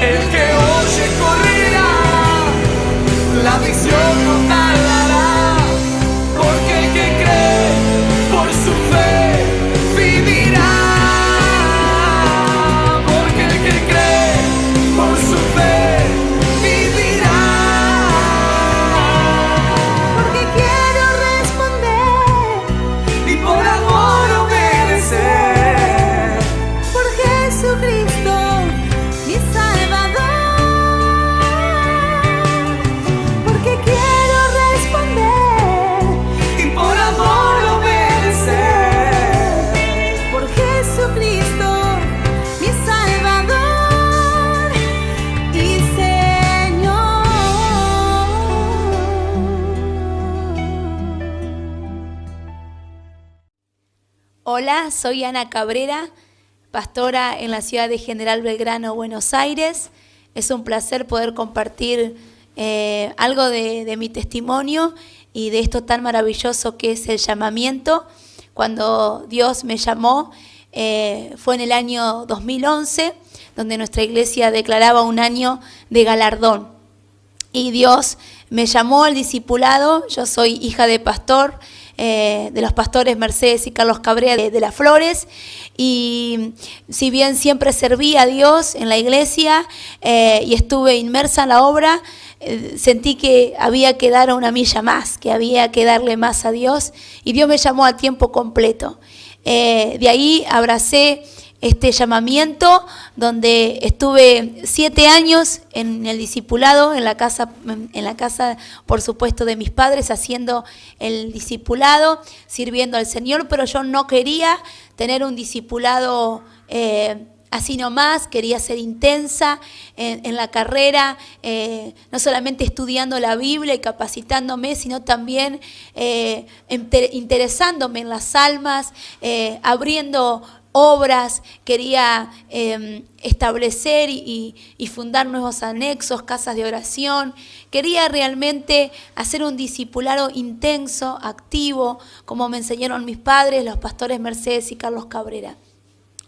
El que oye correrá, la visión no tardará, porque el que cree por su fe vivirá, porque el que cree por su fe vivirá. Porque quiero responder Y por amor obedecer, por Jesucristo, mi Salvador. Porque quiero responder y por amor obedecer, por Jesucristo, mi Salvador y Señor. Hola, soy Ana Cabrera, pastora en la ciudad de General Belgrano, Buenos Aires. Es un placer poder compartir algo de mi testimonio y de esto tan maravilloso que es el llamamiento. Cuando Dios me llamó, fue en el año 2011, donde nuestra iglesia declaraba un año de galardón. Y Dios me llamó al discipulado. Yo soy hija de pastor, de los pastores Mercedes y Carlos Cabrera de Las Flores, y si bien siempre serví a Dios en la iglesia y estuve inmersa en la obra, sentí que había que dar una milla más, que había que darle más a Dios, y Dios me llamó a tiempo completo. De ahí abracé este llamamiento, donde estuve 7 años en el discipulado, en la casa, por supuesto, de mis padres, haciendo el discipulado, sirviendo al Señor, pero yo no quería tener un discipulado así nomás, quería ser intensa en la carrera, no solamente estudiando la Biblia y capacitándome, sino también interesándome en las almas, abriendo obras, quería establecer y fundar nuevos anexos, casas de oración. Quería realmente hacer un discipulado intenso, activo, como me enseñaron mis padres, los pastores Mercedes y Carlos Cabrera.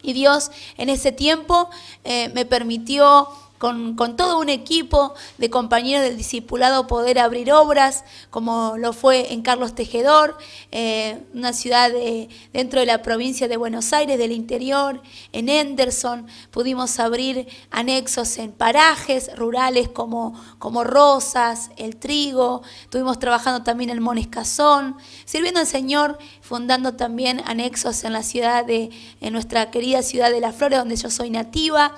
Y Dios en ese tiempo me permitió, con todo un equipo de compañeros del discipulado, poder abrir obras, como lo fue en Carlos Tejedor, una ciudad dentro de la provincia de Buenos Aires, del interior. En Henderson pudimos abrir anexos en parajes rurales como Rosas, El Trigo. Estuvimos trabajando también en Monescazón, sirviendo al Señor, fundando también anexos en la ciudad en nuestra querida ciudad de Las Flores, donde yo soy nativa.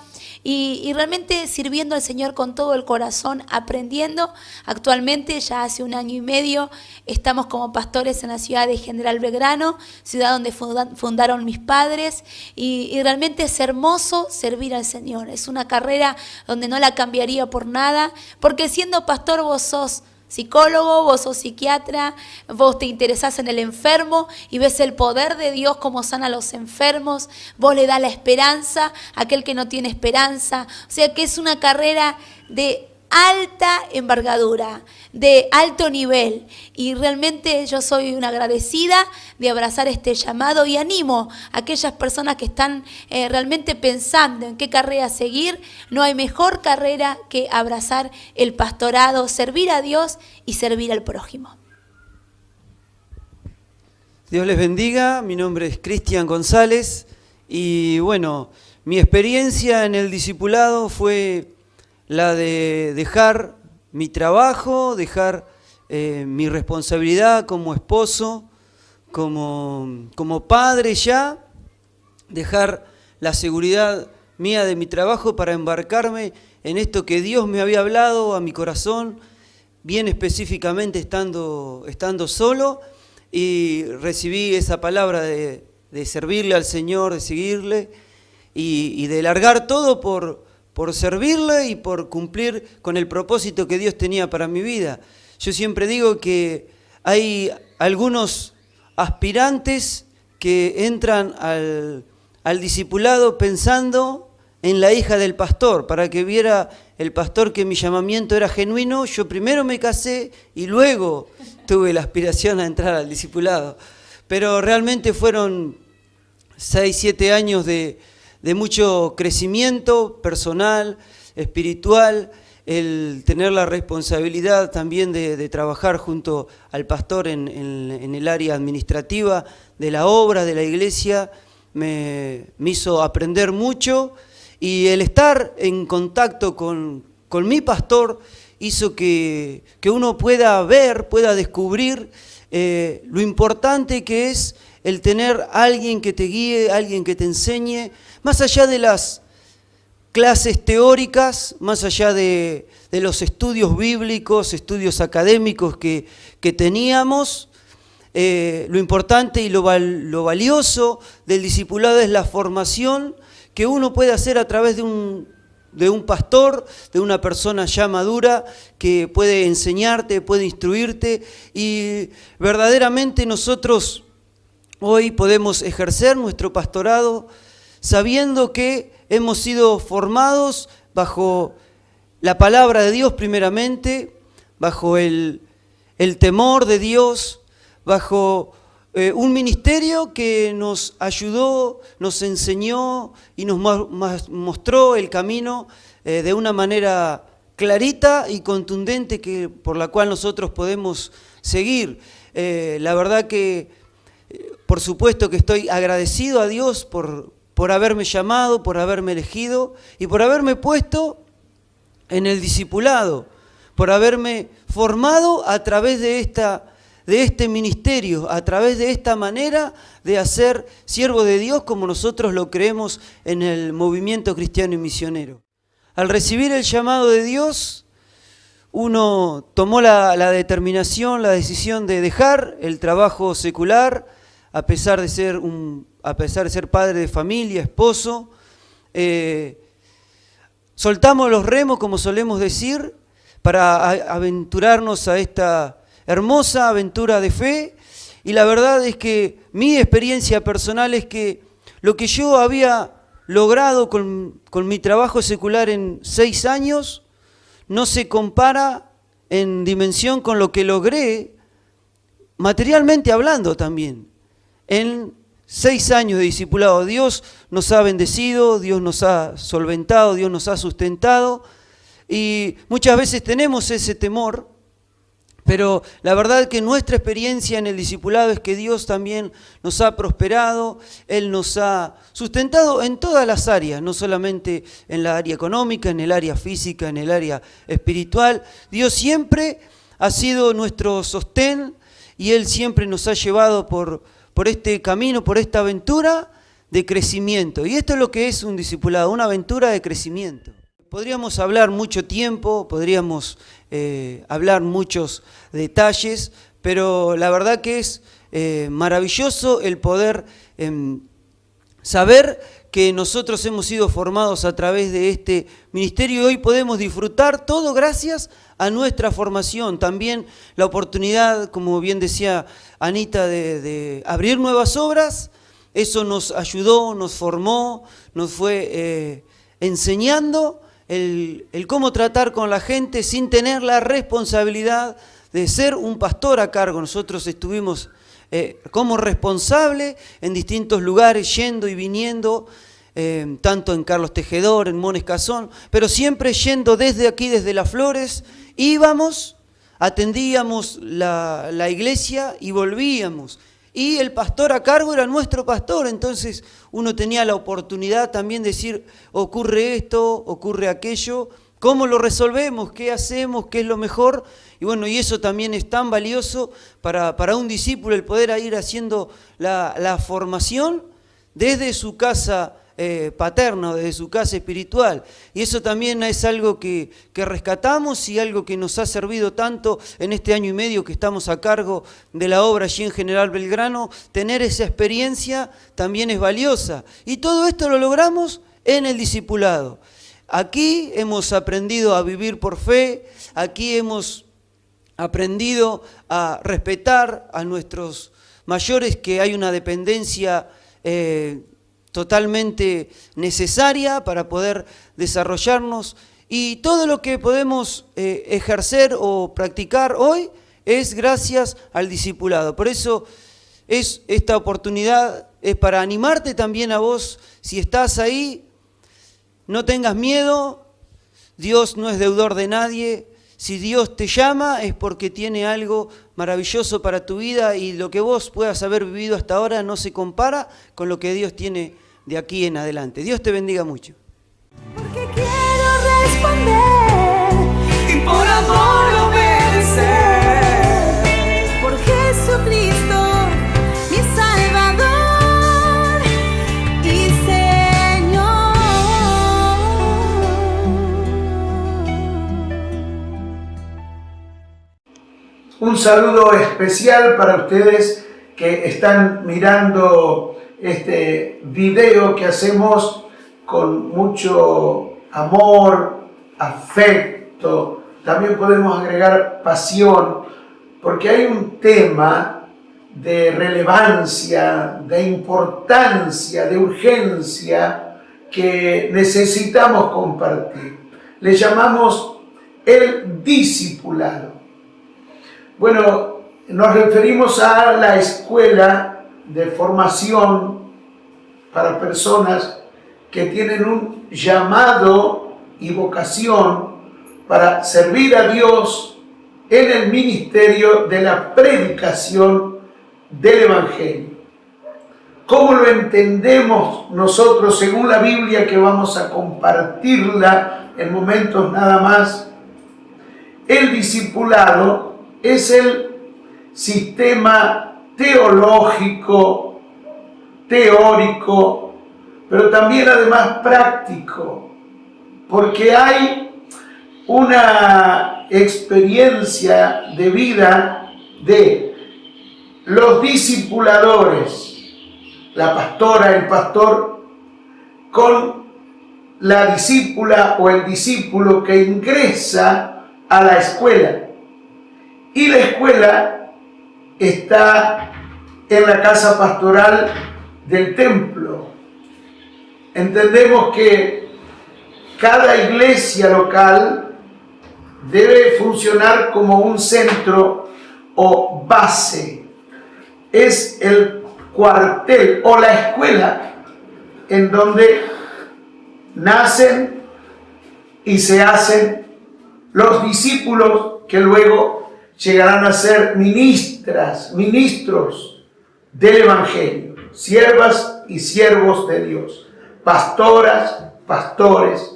Y realmente sirviendo al Señor con todo el corazón, aprendiendo. Actualmente, ya hace 1 año y medio, estamos como pastores en la ciudad de General Belgrano, ciudad donde fundaron mis padres. Y realmente es hermoso servir al Señor. Es una carrera donde no la cambiaría por nada, porque siendo pastor vos sos psicólogo, vos sos psiquiatra, vos te interesás en el enfermo y ves el poder de Dios como sana a los enfermos, vos le das la esperanza a aquel que no tiene esperanza. O sea que es una carrera de alta envergadura, de alto nivel, y realmente yo soy una agradecida de abrazar este llamado y animo a aquellas personas que están realmente pensando en qué carrera seguir. No hay mejor carrera que abrazar el pastorado, servir a Dios y servir al prójimo. Dios les bendiga, mi nombre es Cristian González y bueno, mi experiencia en el discipulado fue la de dejar mi trabajo, dejar mi responsabilidad como esposo, como padre ya, dejar la seguridad mía de mi trabajo para embarcarme en esto que Dios me había hablado a mi corazón, bien específicamente estando solo, y recibí esa palabra de servirle al Señor, de seguirle y de largar todo por servirle y por cumplir con el propósito que Dios tenía para mi vida. Yo siempre digo que hay algunos aspirantes que entran al discipulado pensando en la hija del pastor, para que viera el pastor que mi llamamiento era genuino. Yo primero me casé y luego tuve la aspiración a entrar al discipulado. Pero realmente fueron 6, 7 años de de mucho crecimiento personal, espiritual, el tener la responsabilidad también de trabajar junto al pastor en el área administrativa de la obra, de la iglesia, me hizo aprender mucho, y el estar en contacto con mi pastor hizo que uno pueda ver, pueda descubrir lo importante que es el tener a alguien que te guíe, alguien que te enseñe, más allá de las clases teóricas, más allá de los estudios bíblicos, estudios académicos que teníamos. Lo importante y lo valioso del discipulado es la formación que uno puede hacer a través de un pastor, de una persona ya madura que puede enseñarte, puede instruirte, y verdaderamente nosotros hoy podemos ejercer nuestro pastorado sabiendo que hemos sido formados bajo la palabra de Dios primeramente, bajo el temor de Dios, bajo un ministerio que nos ayudó, nos enseñó y nos mostró el camino de una manera clarita y contundente por la cual nosotros podemos seguir. La verdad que, por supuesto que estoy agradecido a Dios por haberme llamado, por haberme elegido y por haberme puesto en el discipulado, por haberme formado a través de este ministerio, a través de esta manera de hacer siervo de Dios como nosotros lo creemos en el movimiento cristiano y misionero. Al recibir el llamado de Dios, uno tomó la determinación, la decisión de dejar el trabajo secular, a pesar de ser padre de familia, esposo. Soltamos los remos, como solemos decir, para aventurarnos a esta hermosa aventura de fe, y la verdad es que mi experiencia personal es que lo que yo había logrado con mi trabajo secular en 6 años no se compara en dimensión con lo que logré materialmente hablando también. En 6 años de discipulado Dios nos ha bendecido, Dios nos ha solventado, Dios nos ha sustentado, y muchas veces tenemos ese temor. Pero la verdad es que nuestra experiencia en el discipulado es que Dios también nos ha prosperado, Él nos ha sustentado en todas las áreas, no solamente en la área económica, en el área física, en el área espiritual. Dios siempre ha sido nuestro sostén y Él siempre nos ha llevado por este camino, por esta aventura de crecimiento. Y esto es lo que es un discipulado, una aventura de crecimiento. Podríamos hablar mucho tiempo, podríamos hablar muchos detalles, pero la verdad que es maravilloso el poder saber que nosotros hemos sido formados a través de este ministerio y hoy podemos disfrutar todo gracias a nuestra formación. También la oportunidad, como bien decía Anita, de abrir nuevas obras, eso nos ayudó, nos formó, nos fue enseñando el cómo tratar con la gente sin tener la responsabilidad de ser un pastor a cargo. Nosotros estuvimos como responsable en distintos lugares, yendo y viniendo, tanto en Carlos Tejedor, en Mones Cazón, pero siempre yendo desde aquí, desde Las Flores, íbamos, atendíamos la iglesia y volvíamos. Y el pastor a cargo era nuestro pastor, entonces uno tenía la oportunidad también de decir, ocurre esto, ocurre aquello, ¿cómo lo resolvemos? ¿Qué hacemos? ¿Qué es lo mejor? Y bueno, y eso también es tan valioso para un discípulo, el poder ir haciendo la formación desde su casa paterna, desde su casa espiritual. Y eso también es algo que rescatamos y algo que nos ha servido tanto en este año y medio que estamos a cargo de la obra allí en General Belgrano. Tener esa experiencia también es valiosa. Y todo esto lo logramos en el discipulado. Aquí hemos aprendido a vivir por fe, aquí hemos aprendido a respetar a nuestros mayores, que hay una dependencia totalmente necesaria para poder desarrollarnos, y todo lo que podemos ejercer o practicar hoy es gracias al discipulado. Por eso es esta oportunidad es para animarte también a vos. Si estás ahí, no tengas miedo, Dios no es deudor de nadie. Si Dios te llama es porque tiene algo maravilloso para tu vida y lo que vos puedas haber vivido hasta ahora no se compara con lo que Dios tiene de aquí en adelante. Dios te bendiga mucho. Porque quiero responder y por amor obedecer. por Jesucristo, mi Salvador y Señor. Un saludo especial para ustedes que están mirando este video que hacemos con mucho amor, afecto, también podemos agregar pasión, porque hay un tema de relevancia, de importancia, de urgencia que necesitamos compartir. Le llamamos el discipulado. Bueno, nos referimos a la escuela de formación para personas que tienen un llamado y vocación para servir a Dios en el ministerio de la predicación del Evangelio. ¿Cómo lo entendemos nosotros según la Biblia, que vamos a compartirla en momentos nada más? El discipulado es el sistema teológico, teórico, pero también además práctico, porque hay una experiencia de vida de los discipuladores, la pastora, el pastor, con la discípula o el discípulo que ingresa a la escuela. Y la escuela está en la casa pastoral del templo. Entendemos que cada iglesia local debe funcionar como un centro o base. Es el cuartel o la escuela en donde nacen y se hacen los discípulos que luego llegarán a ser ministros del Evangelio, siervas y siervos de Dios, pastoras, pastores.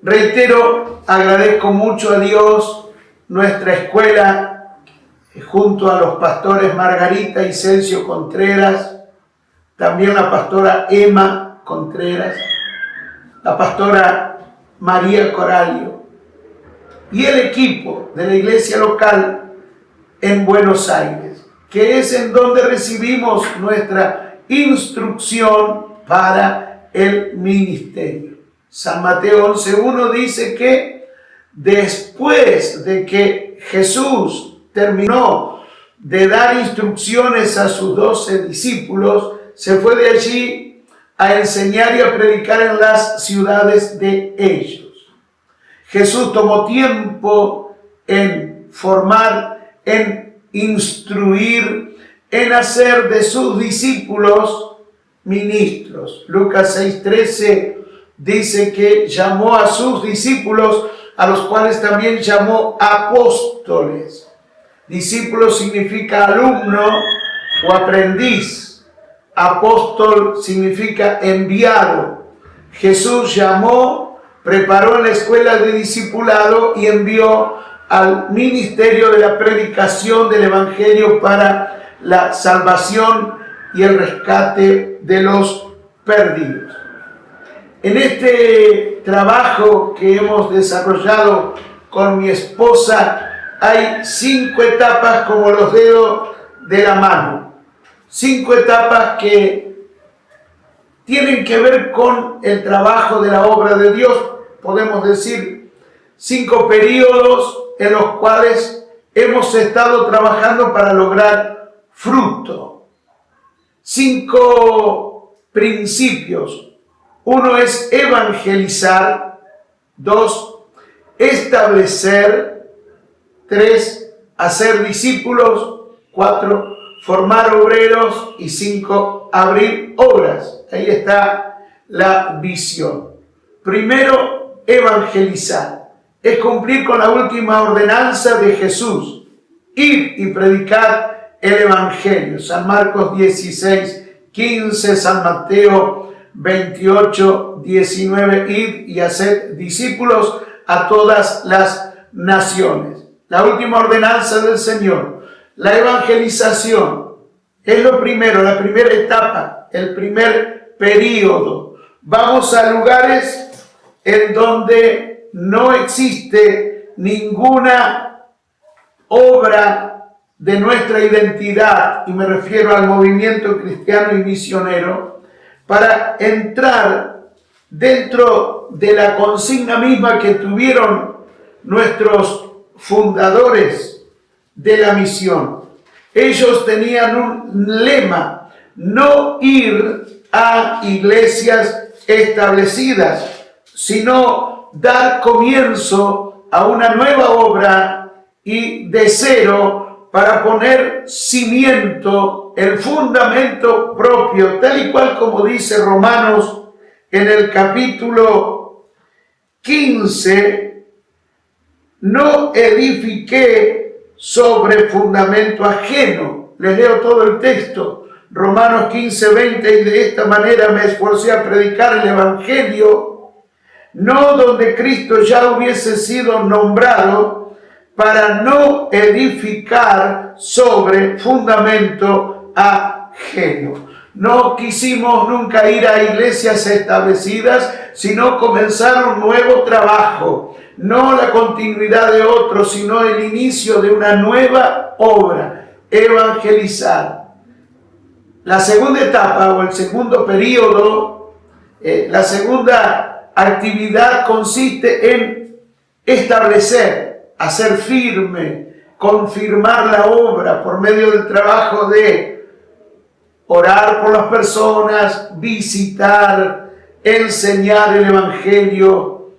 Reitero, agradezco mucho a Dios, nuestra escuela, junto a los pastores Margarita y Celcio Contreras, también la pastora Emma Contreras, la pastora María Coralio, y el equipo de la iglesia local en Buenos Aires, que es en donde recibimos nuestra instrucción para el ministerio. San Mateo 11:1 dice que después de que Jesús terminó de dar instrucciones a sus 12 discípulos, se fue de allí a enseñar y a predicar en las ciudades de ellos. Jesús tomó tiempo en formar, en instruir, en hacer de sus discípulos ministros. Lucas 6:13 dice que llamó a sus discípulos, a los cuales también llamó apóstoles. Discípulo significa alumno o aprendiz. Apóstol significa enviado. Jesús llamó, preparó en la escuela de discipulado y envió al ministerio de la predicación del Evangelio para la salvación y el rescate de los perdidos. En este trabajo que hemos desarrollado con mi esposa hay 5 etapas como los dedos de la mano. 5 etapas que tienen que ver con el trabajo de la obra de Dios. Podemos decir 5 periodos en los cuales hemos estado trabajando para lograr fruto. 5 principios. 1 es evangelizar. 2, establecer. 3, hacer discípulos. 4, formar obreros y 5, abrir obras. Ahí está la visión. Primero, evangelizar. Es cumplir con la última ordenanza de Jesús. Ir y predicar el evangelio. San Marcos 16, 15, San Mateo 28, 19, id y haced discípulos a todas las naciones. La última ordenanza del Señor, la evangelización, es lo primero, la primera etapa, el primer período. Vamos a lugares en donde no existe ninguna obra de nuestra identidad, y me refiero al movimiento cristiano y misionero, para entrar dentro de la consigna misma que tuvieron nuestros fundadores de la misión. Ellos tenían un lema: no ir a iglesias establecidas, sino dar comienzo a una nueva obra y de cero para poner cimiento, el fundamento propio, tal y cual como dice Romanos en el capítulo 15, no edifiqué sobre fundamento ajeno. Les leo todo el texto, Romanos 15, 20, y de esta manera me esforcé a predicar el evangelio, no donde Cristo ya hubiese sido nombrado, para no edificar sobre fundamento ajeno. No quisimos nunca ir a iglesias establecidas, sino comenzar un nuevo trabajo. No la continuidad de otro, sino el inicio de una nueva obra, evangelizar. La segunda etapa o el segundo periodo, la segunda actividad consiste en establecer, hacer firme, confirmar la obra por medio del trabajo de orar por las personas, visitar, enseñar el evangelio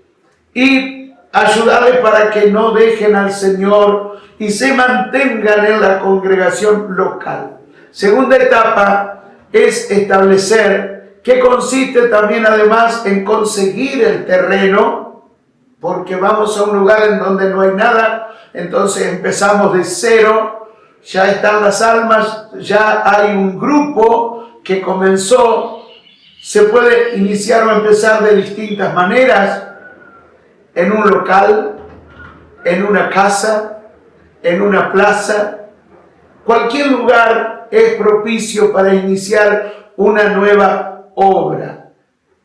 y ayudarles para que no dejen al Señor y se mantengan en la congregación local. Segunda etapa es establecer, que consiste también además en conseguir el terreno, porque vamos a un lugar en donde no hay nada, entonces empezamos de cero, ya están las almas, ya hay un grupo que comenzó, se puede iniciar o empezar de distintas maneras, en un local, en una casa, en una plaza. Cualquier lugar es propicio para iniciar una nueva obra.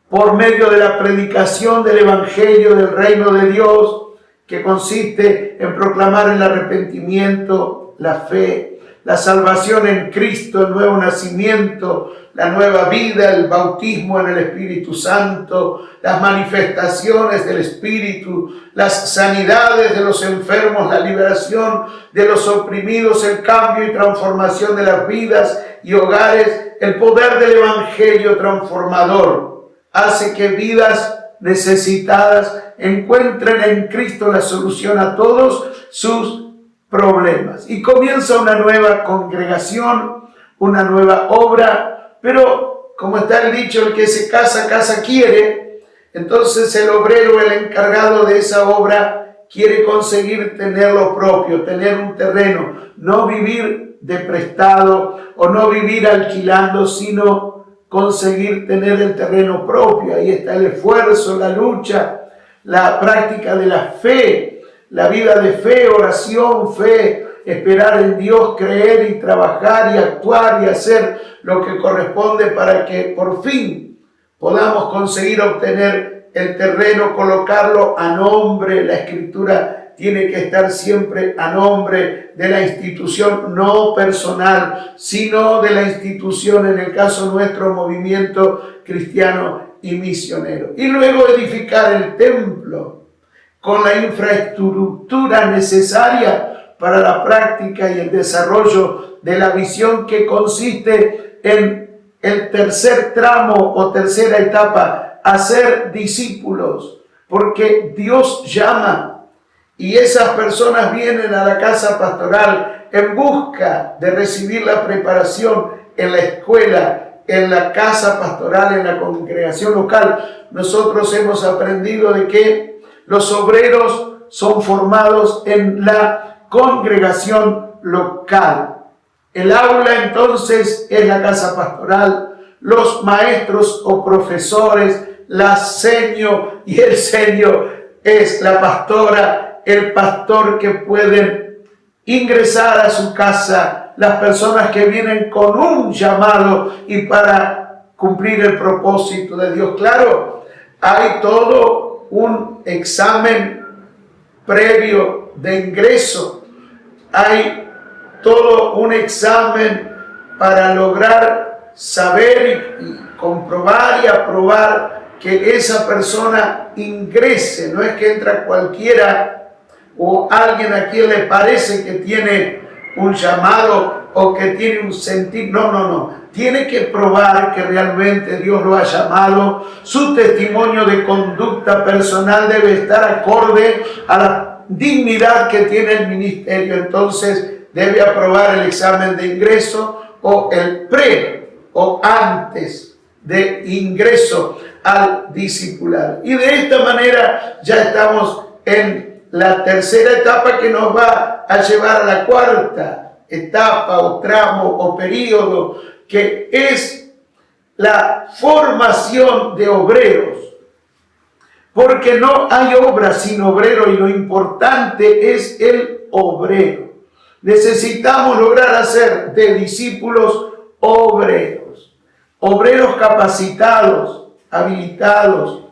Por medio de la predicación del Evangelio del Reino de Dios, que consiste en proclamar el arrepentimiento, la fe, la salvación en Cristo, el nuevo nacimiento, la nueva vida, el bautismo en el Espíritu Santo, las manifestaciones del Espíritu, las sanidades de los enfermos, la liberación de los oprimidos, el cambio y transformación de las vidas y hogares, el poder del Evangelio transformador hace que vidas necesitadas encuentren en Cristo la solución a todos sus problemas. Y comienza una nueva congregación, una nueva obra, pero como está el dicho, el que se casa, casa quiere. Entonces el obrero, el encargado de esa obra, quiere conseguir tener lo propio, tener un terreno, no vivir de prestado o no vivir alquilando, sino conseguir tener el terreno propio. Ahí está el esfuerzo, la lucha, la práctica de la fe, la vida de fe, oración, fe, esperar en Dios, creer y trabajar y actuar y hacer lo que corresponde para que por fin podamos conseguir obtener el terreno, colocarlo a nombre. La Escritura tiene que estar siempre a nombre de la institución, no personal, sino de la institución, en el caso nuestro, movimiento cristiano y misionero. Y luego edificar el templo con la infraestructura necesaria para la práctica y el desarrollo de la visión, que consiste en el tercer tramo o tercera etapa, hacer discípulos, porque Dios llama. Y esas personas vienen a la casa pastoral, en busca de recibir la preparación en la escuela, en la casa pastoral, en la congregación local, nosotros hemos aprendido de que los obreros son formados en la congregación local. El aula entonces es la casa pastoral, los maestros o profesores, la seño y el seño es la pastora, el pastor que pueden ingresar a su casa, las personas que vienen con un llamado y para cumplir el propósito de Dios. Claro, hay todo un examen previo de ingreso, hay todo un examen para lograr saber y comprobar y aprobar que esa persona ingrese. No es que entra cualquiera o alguien a quien le parece que tiene un llamado o que tiene un sentir. No. Tiene que probar que realmente Dios lo ha llamado. Su testimonio de conducta personal debe estar acorde a la dignidad que tiene el ministerio. Entonces, debe aprobar el examen de ingreso o el o antes de ingreso al discipulado. Y de esta manera ya estamos en la tercera etapa que nos va a llevar a la cuarta etapa o tramo o periodo, que es la formación de obreros. Porque no hay obra sin obrero y lo importante es el obrero. Necesitamos lograr hacer de discípulos obreros, obreros capacitados, habilitados,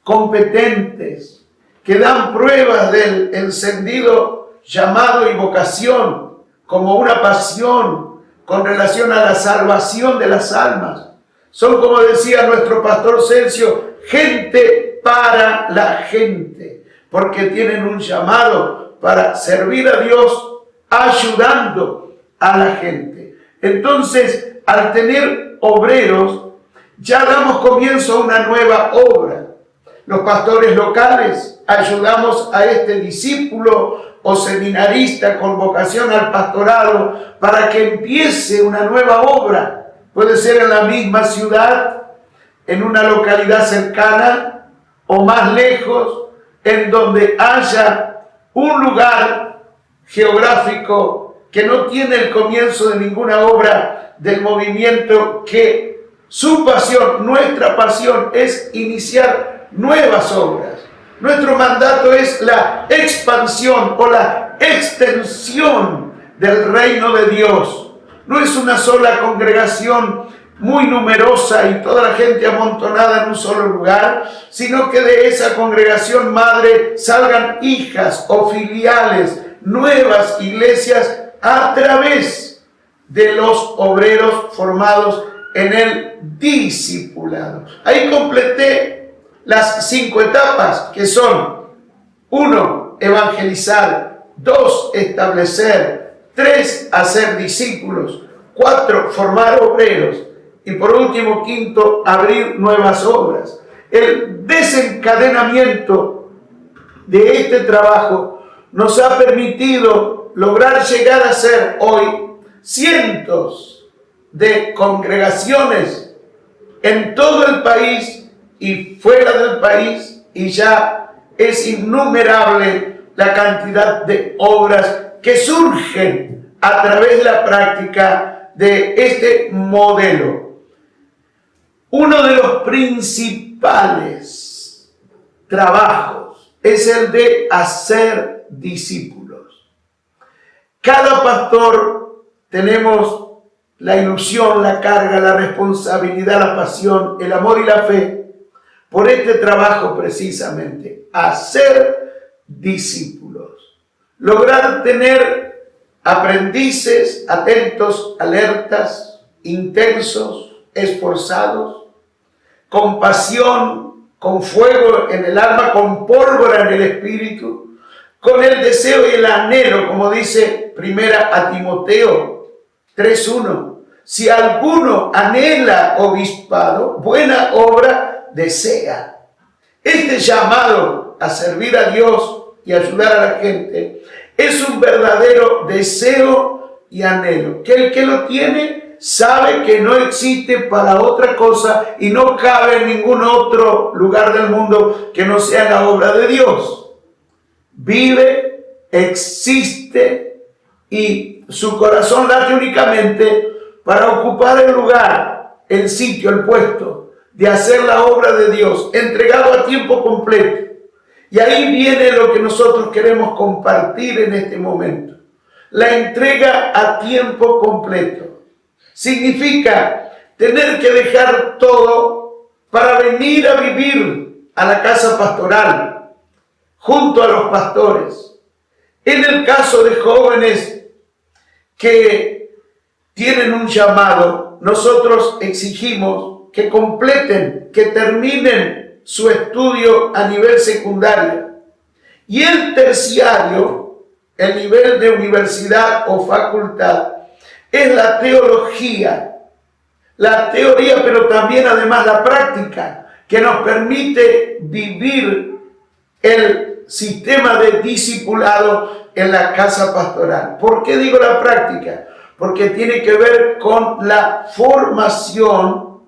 competentes, que dan pruebas del encendido llamado y vocación como una pasión con relación a la salvación de las almas. Son, como decía nuestro pastor Celcio, gente para la gente, porque tienen un llamado para servir a Dios ayudando a la gente. Entonces, al tener obreros, ya damos comienzo a una nueva obra. Los pastores locales ayudamos a este discípulo o seminarista con vocación al pastorado para que empiece una nueva obra. Puede ser en la misma ciudad, en una localidad cercana o más lejos, en donde haya un lugar geográfico que no tiene el comienzo de ninguna obra del movimiento, que su pasión, nuestra pasión, es iniciar nuevas obras. Nuestro mandato es la expansión o la extensión del reino de Dios. No es una sola congregación muy numerosa y toda la gente amontonada en un solo lugar, sino que de esa congregación madre salgan hijas o filiales, nuevas iglesias a través de los obreros formados en el discipulado. Ahí completé las 5 etapas, que son: 1, evangelizar; 2, establecer; 3, hacer discípulos; 4, formar obreros; y por último, 5, abrir nuevas obras. El desencadenamiento de este trabajo nos ha permitido lograr llegar a ser hoy cientos de congregaciones en todo el país y fuera del país, y ya es innumerable la cantidad de obras que surgen a través de la práctica de este modelo. Uno de los principales trabajos es el de hacer discípulos. Cada pastor tenemos la ilusión, la carga, la responsabilidad, la pasión, el amor y la fe por este trabajo precisamente: hacer discípulos. Lograr tener aprendices atentos, alertas, intensos, esforzados, con pasión, con fuego en el alma, con pólvora en el espíritu, con el deseo y el anhelo, como dice primera a Timoteo 3:1. Si alguno anhela obispado, buena obra desea. Este llamado a servir a Dios y ayudar a la gente es un verdadero deseo y anhelo, que el que lo tiene sabe que no existe para otra cosa y no cabe en ningún otro lugar del mundo que no sea la obra de Dios. Vive, existe y su corazón late únicamente para ocupar el lugar, el sitio, el puesto de hacer la obra de Dios, entregado a tiempo completo. Y ahí viene lo que nosotros queremos compartir en este momento. La entrega a tiempo completo. Significa tener que dejar todo para venir a vivir a la casa pastoral, junto a los pastores. En el caso de jóvenes que tienen un llamado, nosotros exigimos que completen, que terminen su estudio a nivel secundario. Y el terciario, el nivel de universidad o facultad, es la teología, la teoría, pero también además la práctica, que nos permite vivir el sistema de discipulado en la casa pastoral. ¿Por qué digo la práctica? Porque tiene que ver con la formación,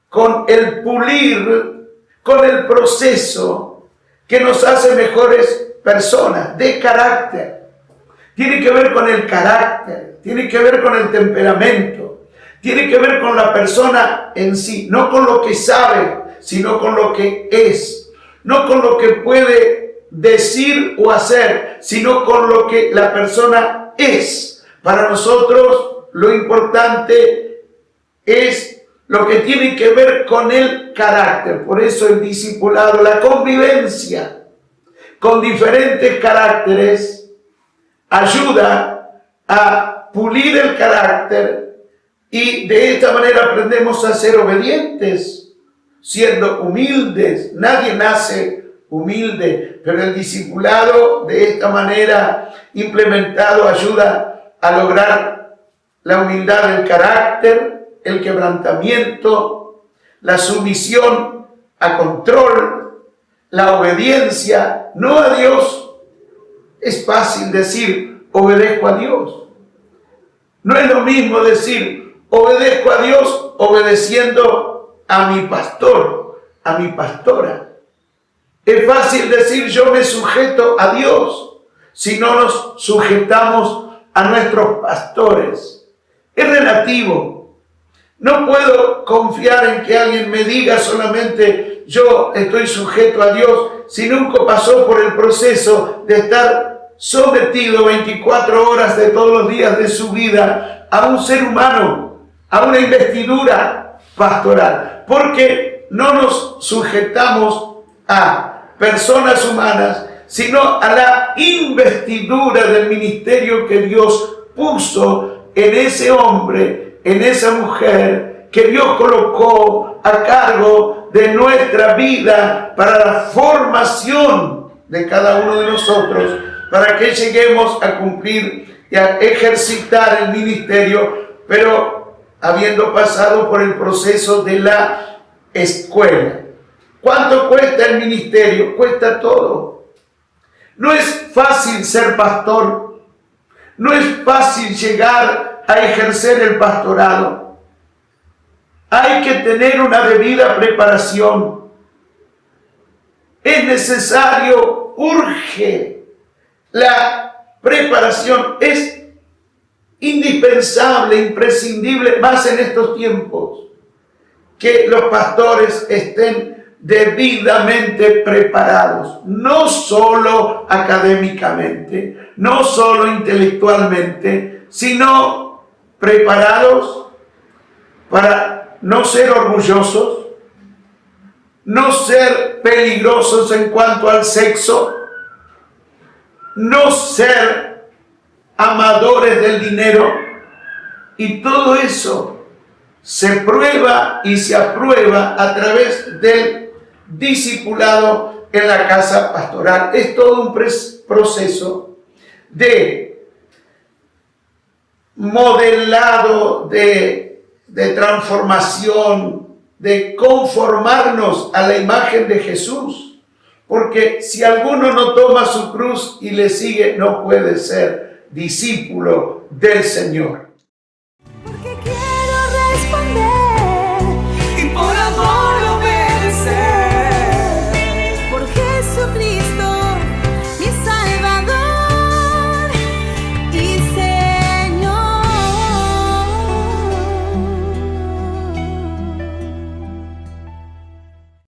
con el pulir, con el proceso que nos hace mejores personas, de carácter. Tiene que ver con el carácter, tiene que ver con el temperamento, tiene que ver con la persona en sí, no con lo que sabe, sino con lo que es, no con lo que puede decir o hacer, sino con lo que la persona es. Para nosotros lo importante es lo que tiene que ver con el carácter. Por eso el discipulado, la convivencia con diferentes caracteres, ayuda a pulir el carácter y de esta manera aprendemos a ser obedientes, siendo humildes. Nadie nace humilde, pero el discipulado de esta manera implementado ayuda a lograr la humildad del carácter, el quebrantamiento, la sumisión a control, la obediencia, no a Dios. Es fácil decir, obedezco a Dios. No es lo mismo decir, obedezco a Dios obedeciendo a mi pastor, a mi pastora. Es fácil decir, yo me sujeto a Dios, si no nos sujetamos a nuestros pastores. Es relativo. No puedo confiar en que alguien me diga solamente yo estoy sujeto a Dios si nunca pasó por el proceso de estar sometido 24 horas de todos los días de su vida a un ser humano, a una investidura pastoral. Porque no nos sujetamos a personas humanas, sino a la investidura del ministerio que Dios puso en ese hombre, en esa mujer que Dios colocó a cargo de nuestra vida para la formación de cada uno de nosotros, para que lleguemos a cumplir y a ejercitar el ministerio, pero habiendo pasado por el proceso de la escuela. ¿Cuánto cuesta el ministerio? Cuesta todo. No es fácil ser pastor, no es fácil llegar a ejercer el pastorado. Hay que tener una debida preparación. Es necesario, urge la preparación. Es indispensable, imprescindible, más en estos tiempos, que los pastores estén debidamente preparados, no solo académicamente, no solo intelectualmente, sino preparados para no ser orgullosos, no ser peligrosos en cuanto al sexo, no ser amadores del dinero, y todo eso se prueba y se aprueba a través del discipulado en la casa pastoral. Es todo un proceso de modelado, de transformación, de conformarnos a la imagen de Jesús. Porque si alguno no toma su cruz y le sigue, no puede ser discípulo del Señor.